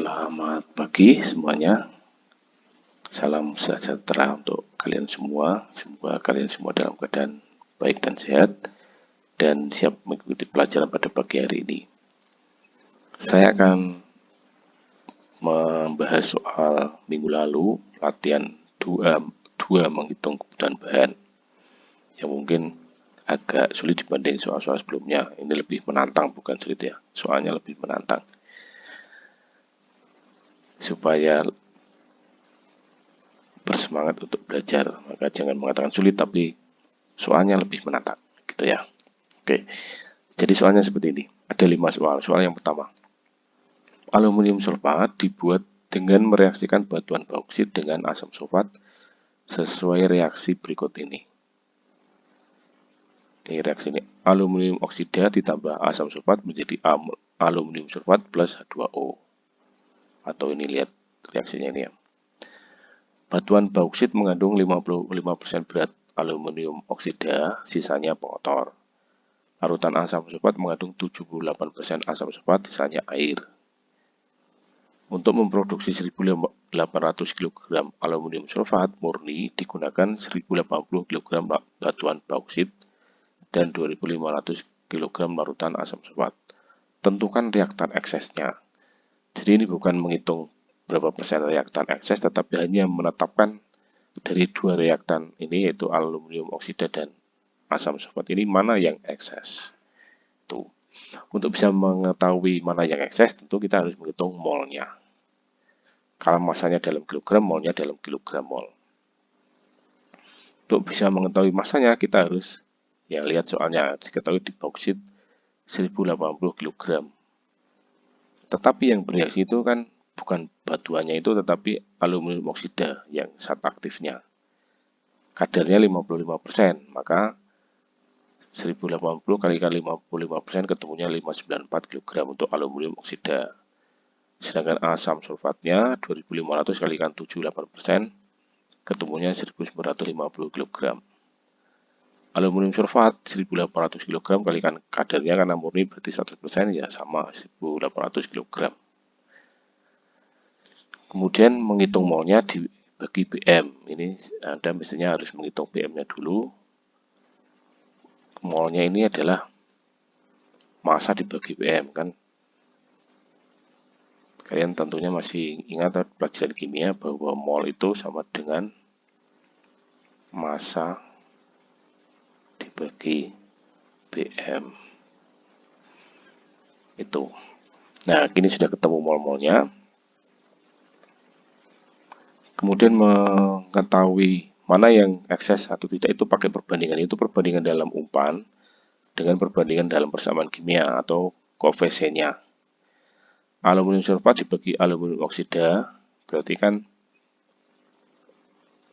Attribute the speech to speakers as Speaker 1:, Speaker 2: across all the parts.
Speaker 1: Selamat pagi semuanya. Salam sejahtera untuk kalian semua. Semoga kalian semua dalam keadaan baik dan sehat dan siap mengikuti pelajaran pada pagi hari ini. Saya akan membahas soal minggu lalu, latihan 2 menghitung kebutuhan bahan, yang mungkin agak sulit dibanding soal-soal sebelumnya. Ini lebih menantang, bukan sulit ya, soalnya lebih menantang. Supaya bersemangat untuk belajar, maka jangan mengatakan sulit, tapi soalnya lebih menantang, gitu ya. Oke, jadi soalnya seperti ini. Ada 5 soal. Soal yang pertama, aluminium sulfat dibuat dengan mereaksikan batuan bauksit dengan asam sulfat sesuai reaksi berikut ini. Ini reaksi ini, aluminium oksida ditambah asam sulfat menjadi aluminium sulfat plus H2O. Atau ini lihat reaksinya ini ya. Batuan bauksit mengandung 55% berat aluminium oksida, sisanya pengotor. Larutan asam sulfat mengandung 78% asam sulfat, sisanya air. Untuk memproduksi 1800 kg aluminium sulfat murni digunakan 1080 kg batuan bauksit dan 2500 kg larutan asam sulfat. Tentukan reaktan eksesnya. Jadi ini bukan menghitung berapa persen reaktan ekses, tetapi hanya menetapkan dari 2 reaktan ini, yaitu aluminium oksida dan asam sulfat ini, mana yang ekses. Tuh. Untuk bisa mengetahui mana yang ekses, tentu kita harus menghitung molnya. Kalau masanya dalam kilogram, molnya dalam kilogram mol. Untuk bisa mengetahui masanya, kita harus lihat soalnya. Diketahui di bauksit 1080 kg. Tetapi yang bereaksi itu kan bukan batuannya itu, tetapi aluminium oksida yang zat aktifnya. Kadarnya 55%, maka 1080 kalikan 55% ketemunya 594 kg untuk aluminium oksida. Sedangkan asam sulfatnya 2500 kalikan 78%, ketemunya 1950 kg. Aluminium sulfat 1800 kg kalikan kadarnya karena murni berarti 100%, ya sama 1800 kg. Kemudian menghitung molnya dibagi BM. Ini Anda mestinya harus menghitung BM-nya dulu. Molnya ini adalah massa dibagi BM kan. Kalian tentunya masih ingat pelajaran kimia bahwa mol itu sama dengan massa dibagi BM. Itu. Nah, kini sudah ketemu mol-molnya. Kemudian mengetahui mana yang ekses atau tidak itu pakai perbandingan. Itu perbandingan dalam umpan dengan perbandingan dalam persamaan kimia atau koefisiennya. Aluminium sulfat dibagi aluminium oksida, berarti kan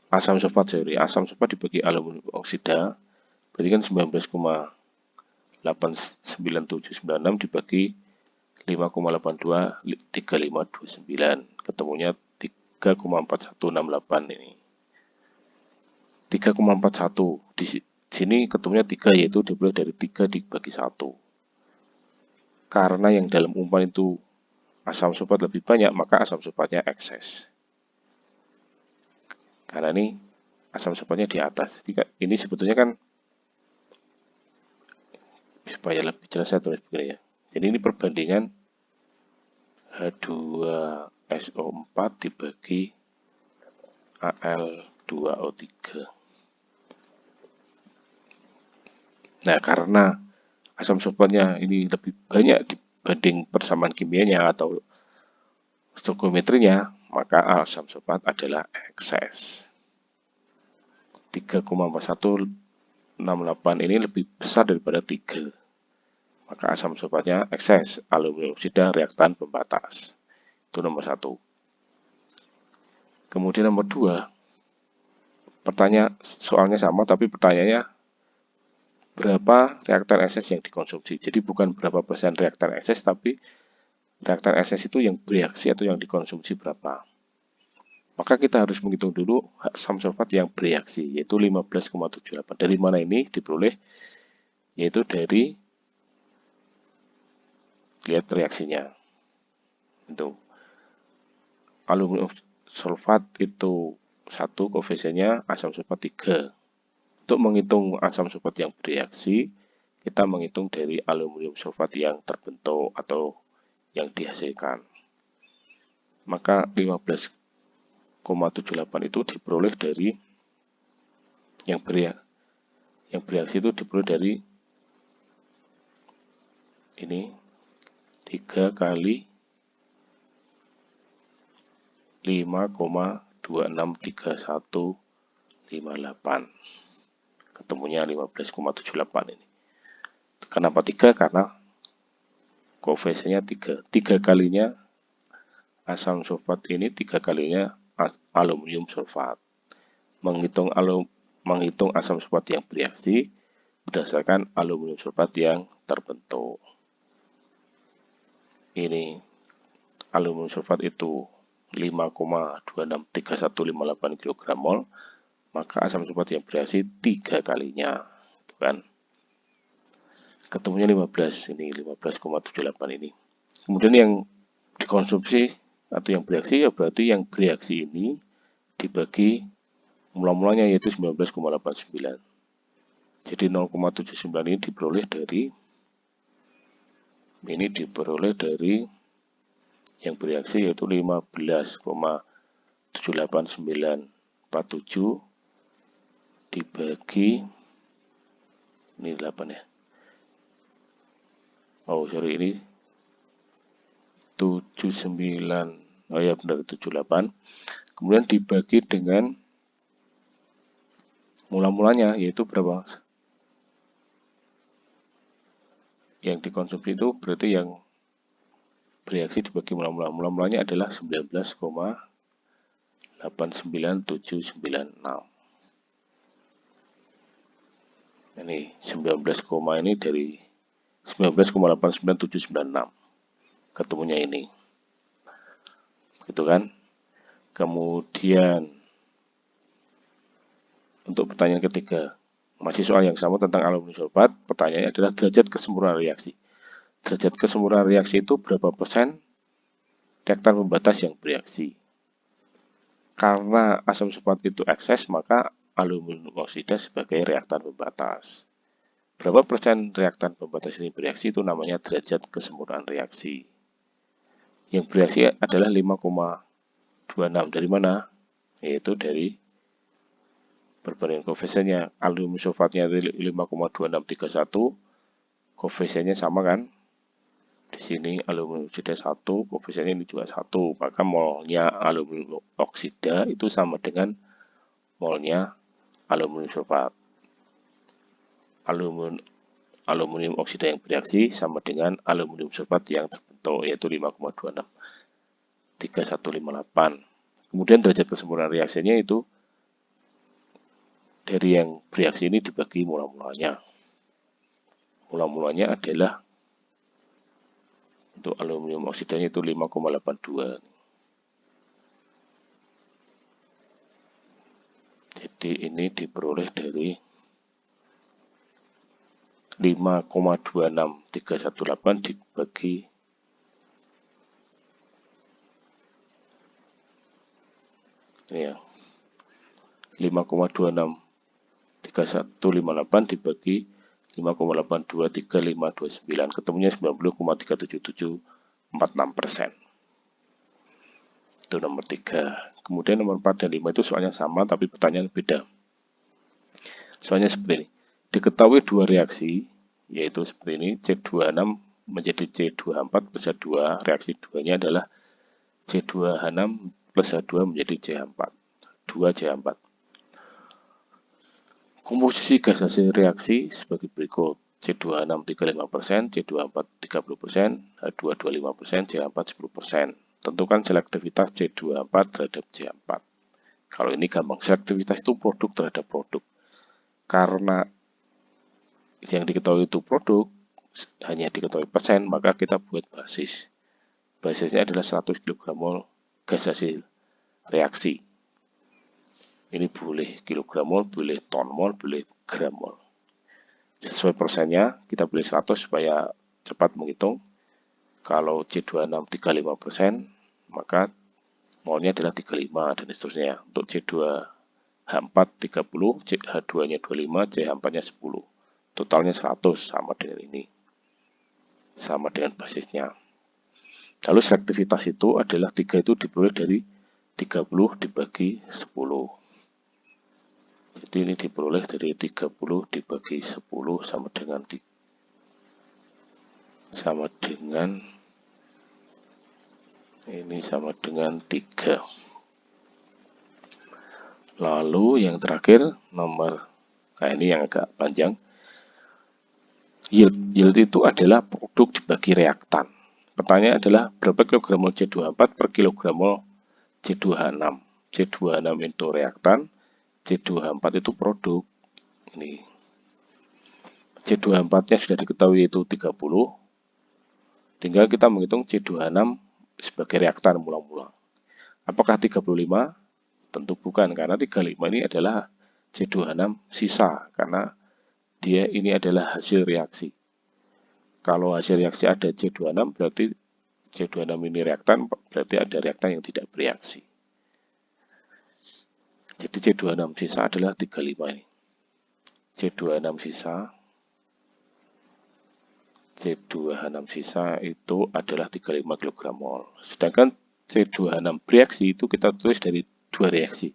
Speaker 1: asam sulfat dibagi aluminium oksida, berarti kan 19,89796 dibagi 5,823529, ketemunya 3,4168 ini. 3,41 di sini ketemunya 3, yaitu dimulai dari 3 dibagi 1. Karena yang dalam umpan itu asam sulfat lebih banyak, maka asam sulfatnya ekses. Karena ini asam sulfatnya di atas. Ini sebetulnya kan supaya lebih jelas saya tulis begini ya. Jadi ini perbandingan H2SO4 dibagi Al2O3. Nah, karena asam sulfatnya ini lebih banyak dibanding persamaan kimianya atau stoikiometrinya, maka asam sulfat adalah ekses. 3,4168 ini lebih besar daripada 3. Maka asam sulfatnya ekses. Aluminium oksida reaktan pembatas. Itu nomor 1. Kemudian nomor 2. Soalnya sama, tapi pertanyaannya berapa reaktan ekses yang dikonsumsi. Jadi bukan berapa persen reaktan ekses, tapi reaktan ekses itu yang bereaksi atau yang dikonsumsi berapa. Maka kita harus menghitung dulu asam sulfat yang bereaksi, yaitu 15,78. Dari mana ini diperoleh? Yaitu dari lihat reaksinya. Itu. aluminium sulfat itu 1, koefisiennya asam sulfat 3. Untuk menghitung asam sulfat yang bereaksi, kita menghitung dari aluminium sulfat yang terbentuk atau yang dihasilkan. Maka 15,78 itu diperoleh dari yang bereaksi itu diperoleh dari ini 3 kali 5,263158. Ketemunya 15,78 ini. Kenapa 3? Karena koefisiennya 3. 3 kalinya asam sulfat ini 3 kalinya aluminium sulfat. Menghitung asam sulfat yang bereaksi berdasarkan aluminium sulfat yang terbentuk. Ini aluminium sulfat itu 5,263158 kg mol, maka asam sulfat yang bereaksi 3 kalinya, itu kan. Ketemunya 15, ini 15,78 ini. Kemudian yang dikonsumsi atau yang bereaksi, ya berarti yang bereaksi ini dibagi mula-mulanya yaitu 19,89. Jadi 0,79 ini diperoleh dari yang bereaksi yaitu 15,78947 dibagi ini 8 ya. Oh sorry, ini 79. Oh ya benar, 78. Kemudian dibagi dengan mula-mulanya yaitu berapa? Yang dikonsumsi itu berarti yang bereaksi dibagi mula-mula. Mula-mulanya adalah 19,89796. Ini 19, ini dari 19,89796. Ketemunya ini. Gitu kan? Kemudian untuk pertanyaan ketiga, masih soal yang sama tentang aluminium sulfat. Pertanyaannya adalah derajat kesempurnaan reaksi. Derajat kesempurnaan reaksi itu berapa persen reaktan pembatas yang bereaksi? Karena asam sulfat itu ekses, maka aluminium oksida sebagai reaktan pembatas. Berapa persen reaktan pembatas ini bereaksi itu namanya derajat kesempurnaan reaksi. Yang bereaksi adalah 5,26. Dari mana? Yaitu dari perbandingan koefisiennya. Aluminium sulfatnya 5,2631, koefisiennya sama kan? Di sini aluminium oksida 1, koefisiennya ini juga 1, maka molnya aluminium oksida itu sama dengan molnya aluminium sulfat. Aluminium oksida yang bereaksi sama dengan aluminium sulfat yang terbentuk, yaitu 5,263158. Kemudian derajat kesempurnaan reaksinya itu dari yang bereaksi ini dibagi mula-mulanya. Mula-mulanya adalah untuk aluminium oksidanya itu 5,82. Jadi ini diperoleh dari 5,26318 dibagi ini ya, 5,26318 dibagi 5,823529, ketemunya 90,37746%. Itu nomor 3. Kemudian nomor 4 dan 5 itu soalnya sama tapi pertanyaan beda. Soalnya seperti ini. Diketahui dua reaksi, yaitu seperti ini, C26 menjadi C24 plus H2, reaksi 2-nya adalah C2H6 plus H2 menjadi CH4, 2CH4. Komposisi gas hasil reaksi sebagai berikut: C2H6 35%, C24 30%, H2 25%, CH4 10%. Tentukan selektivitas C24 terhadap CH4. Kalau ini gampang, selektivitas itu produk terhadap produk. Karena yang diketahui itu produk, hanya diketahui persen, maka kita buat basis. Basisnya adalah 100 kg mol gas hasil reaksi. Ini boleh kilogram mol, boleh ton mol, boleh gram mol. Sesuai persennya, kita pilih 100 supaya cepat menghitung. Kalau C26 35%, maka molnya adalah 35 dan seterusnya. Untuk C2H4 30, H2-nya 25, CH4-nya 10. Totalnya 100, sama dengan ini. Sama dengan basisnya. Lalu selektivitas itu adalah 3 itu diperoleh dari 30 dibagi 10. Jadi ini diperoleh dari 30 dibagi 10 sama dengan ini sama dengan 3. Lalu yang terakhir nomor, ini yang agak panjang. Yield itu adalah produk dibagi reaktan. Pertanyaan adalah berapa kilogram mol C24 per kilogram mol C2H6. C2H6 itu reaktan, C2H4 itu produk. Ini C2H4-nya sudah diketahui yaitu 30. Tinggal kita menghitung C2H6 sebagai reaktan mula-mula. Apakah 35? Tentu bukan, karena 35 ini adalah C2H6 sisa, karena dia ini adalah hasil reaksi. Kalau hasil reaksi ada C26, berarti C26 ini reaktan, berarti ada reaktan yang tidak bereaksi. Jadi C26 sisa adalah 35 ini. C2H6 sisa itu adalah 35 kg mol. Sedangkan C2H6 bereaksi itu kita tulis dari dua reaksi.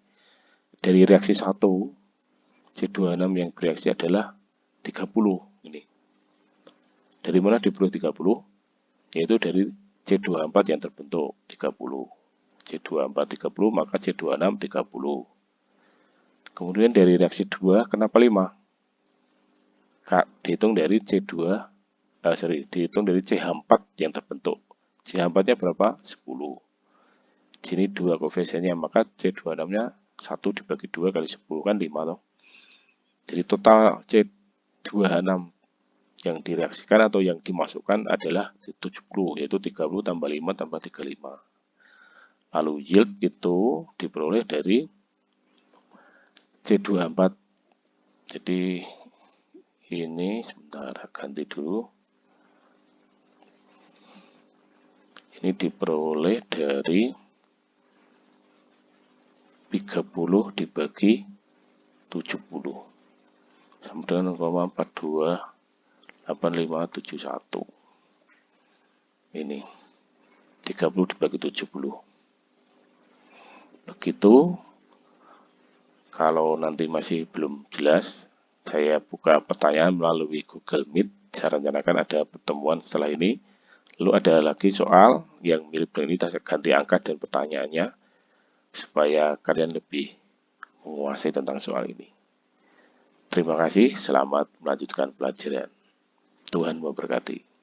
Speaker 1: Dari reaksi 1, C2H6 yang bereaksi adalah 30 ini. Dari mana diperoleh 30? Yaitu dari C2H4 yang terbentuk 30. C2H4 30, maka C2H6 30. Kemudian dari reaksi 2, kenapa 5? Dihitung dari dihitung dari CH4 yang terbentuk. CH4-nya berapa? 10. Di sini 2 koefisiennya, maka C26-nya 1 dibagi 2 kali 10 kan 5 toh. Jadi total C2H6 yang direaksikan atau yang dimasukkan adalah 70, yaitu 30 tambah 5 tambah 35. Lalu yield itu diperoleh dari C2H4. Jadi ini sebentar ganti dulu. Ini diperoleh dari 30 dibagi 70 sama dengan 0,428571. Ini 30 dibagi 70. Begitu. Kalau nanti masih belum jelas, saya buka pertanyaan melalui Google Meet. Saya rencanakan ada pertemuan setelah ini. Lalu ada lagi soal yang mirip dengan ini, saya ganti angka dan pertanyaannya supaya kalian lebih menguasai tentang soal ini. Terima kasih, selamat melanjutkan pelajaran. Tuhan memberkati.